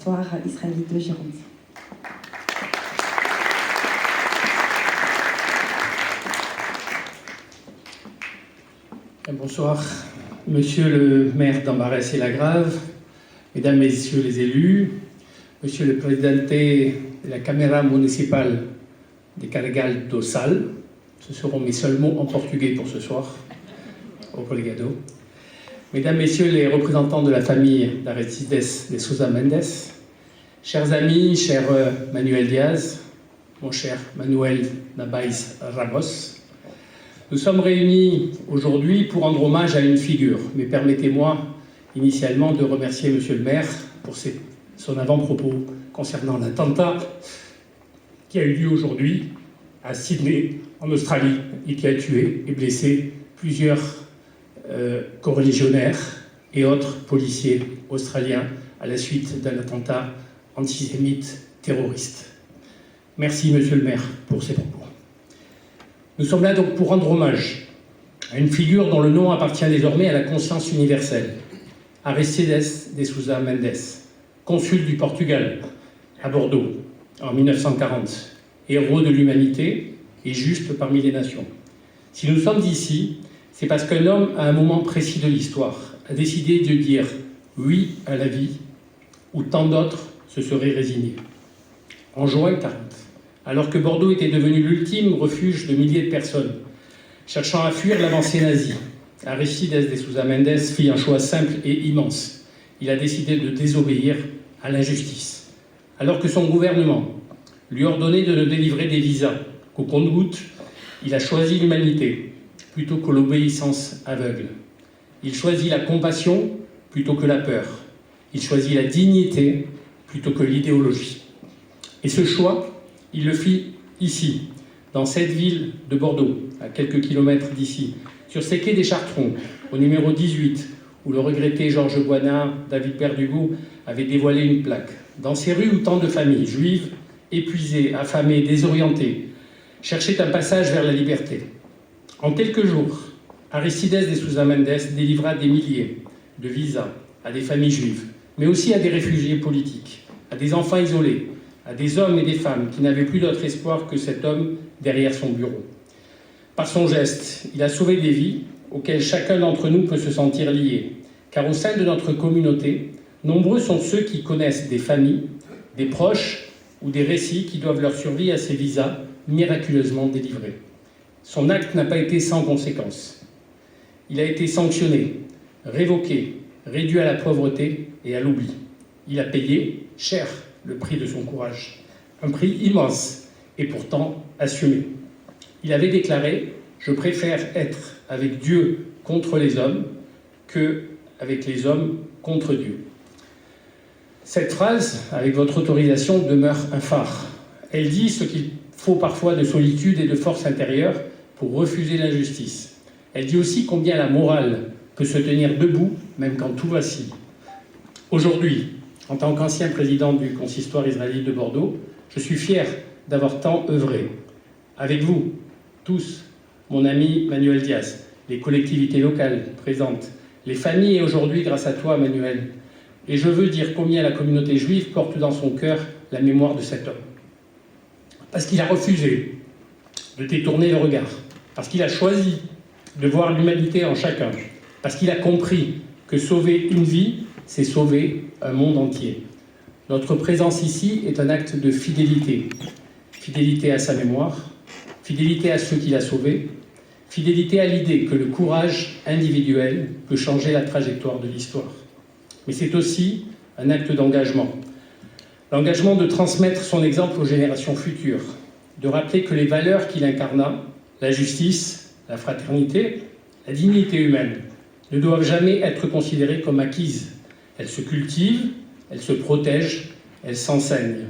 consistoire israélite de Gironde. Bonsoir, Monsieur le maire d'Ambarès et Lagrave, Mesdames, Messieurs les élus, Monsieur le Presidente de la Câmara municipale de Carregal do Sal, ce seront mes seuls mots en portugais pour ce soir, obrigado. Mesdames, Messieurs les représentants de la famille d'Aristides de Sousa Mendes, chers amis, cher Manuel Diaz, mon cher Manuel Nabais Ramos, nous sommes réunis aujourd'hui pour rendre hommage à une figure, mais permettez-moi initialement de remercier Monsieur le maire pour son avant-propos concernant l'attentat qui a eu lieu aujourd'hui à Sydney, en Australie, et qui a tué et blessé plusieurs coreligionnaires et autres policiers australiens à la suite d'un attentat antisémite terroriste. Merci, Monsieur le maire, pour ces propos. Nous sommes là donc pour rendre hommage à une figure dont le nom appartient désormais à la conscience universelle, Aristides de Sousa Mendes, consul du Portugal à Bordeaux en 1940, héros de l'humanité et juste parmi les nations. Si nous sommes ici, c'est parce qu'un homme, à un moment précis de l'histoire, a décidé de dire oui à la vie, où tant d'autres se seraient résignés. En juin 40, alors que Bordeaux était devenu l'ultime refuge de milliers de personnes, cherchant à fuir l'avancée nazie, Aristides de Sousa Mendes fit un choix simple et immense. Il a décidé de désobéir à l'injustice. Alors que son gouvernement lui ordonnait de ne délivrer des visas qu'au compte-gouttes, il a choisi l'humanité plutôt que l'obéissance aveugle. Il choisit la compassion plutôt que la peur. Il choisit la dignité plutôt que l'idéologie. Et ce choix, il le fit ici, dans cette ville de Bordeaux, à quelques kilomètres d'ici, sur ces quais des Chartrons, au numéro 18, où le regretté Georges Boinard, David Berdugo, avait dévoilé une plaque. Dans ces rues où tant de familles juives, épuisées, affamées, désorientées, cherchaient un passage vers la liberté. En quelques jours, Aristides de Sousa Mendes délivra des milliers de visas à des familles juives, mais aussi à des réfugiés politiques, à des enfants isolés, à des hommes et des femmes qui n'avaient plus d'autre espoir que cet homme derrière son bureau. Par son geste, il a sauvé des vies auxquelles chacun d'entre nous peut se sentir lié, car au sein de notre communauté, nombreux sont ceux qui connaissent des familles, des proches ou des récits qui doivent leur survie à ces visas miraculeusement délivrés. Son acte n'a pas été sans conséquences. Il a été sanctionné, révoqué, réduit à la pauvreté et à l'oubli. Il a payé cher le prix de son courage, un prix immense et pourtant assumé. Il avait déclaré « Je préfère être avec Dieu contre les hommes que avec les hommes contre Dieu ». Cette phrase, avec votre autorisation, demeure un phare. Elle dit ce qu'il faut parfois de solitude et de force intérieure pour refuser l'injustice. Elle dit aussi combien la morale peut se tenir debout, même quand tout vacille. Aujourd'hui, en tant qu'ancien président du consistoire israélite de Bordeaux, je suis fier d'avoir tant œuvré. Avec vous, tous, mon ami Manuel Diaz, les collectivités locales présentes, les familles et aujourd'hui grâce à toi, Manuel. Et je veux dire combien la communauté juive porte dans son cœur la mémoire de cet homme. Parce qu'il a refusé de détourner le regard, parce qu'il a choisi de voir l'humanité en chacun, parce qu'il a compris que sauver une vie, c'est sauver un monde entier. Notre présence ici est un acte de fidélité. Fidélité à sa mémoire, fidélité à ceux qu'il a sauvés, fidélité à l'idée que le courage individuel peut changer la trajectoire de l'histoire. Mais c'est aussi un acte d'engagement. L'engagement de transmettre son exemple aux générations futures, de rappeler que les valeurs qu'il incarna, la justice, la fraternité, la dignité humaine, ne doivent jamais être considérées comme acquises. Elles se cultivent, elles se protègent, elles s'enseignent.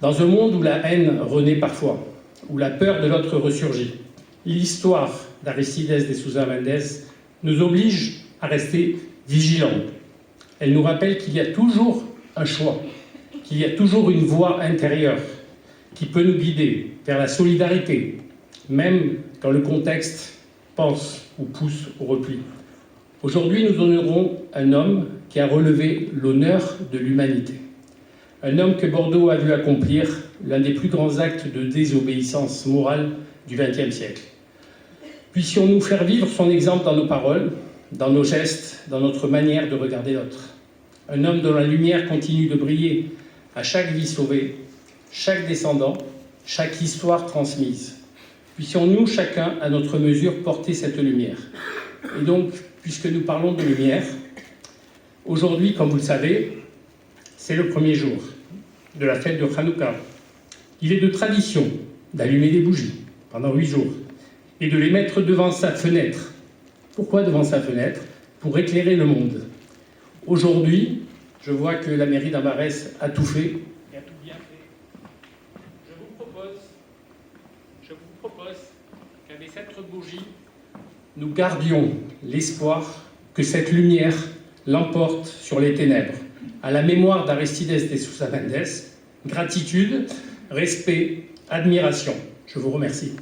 Dans un monde où la haine renaît parfois, où la peur de l'autre ressurgit, l'histoire d'Aristides de Sousa Mendes nous oblige à rester vigilants. Elle nous rappelle qu'il y a toujours un choix, qu'il y a toujours une voie intérieure qui peut nous guider vers la solidarité, même quand le contexte pense ou pousse au repli. Aujourd'hui, nous honorons un homme qui a relevé l'honneur de l'humanité. un homme que Bordeaux a vu accomplir l'un des plus grands actes de désobéissance morale du XXe siècle. Puissions-nous faire vivre son exemple dans nos paroles, dans nos gestes, dans notre manière de regarder l'autre. Un homme dont la lumière continue de briller à chaque vie sauvée, chaque descendant, chaque histoire transmise. Puissions-nous, chacun, à notre mesure, porter cette lumière. Et donc, puisque nous parlons de lumière, aujourd'hui, comme vous le savez, c'est le premier jour de la fête de Hanouka. Il est de tradition d'allumer des bougies pendant 8 jours et de les mettre devant sa fenêtre. Pourquoi devant sa fenêtre? Pour éclairer le monde. Aujourd'hui, je vois que la mairie d'Amarès a tout fait et a tout bien fait. Je vous propose qu'avec cette bougie, nous gardions l'espoir que cette lumière l'emporte sur les ténèbres. À la mémoire d'Aristides de Sousa Mendes, gratitude, respect, admiration. Je vous remercie.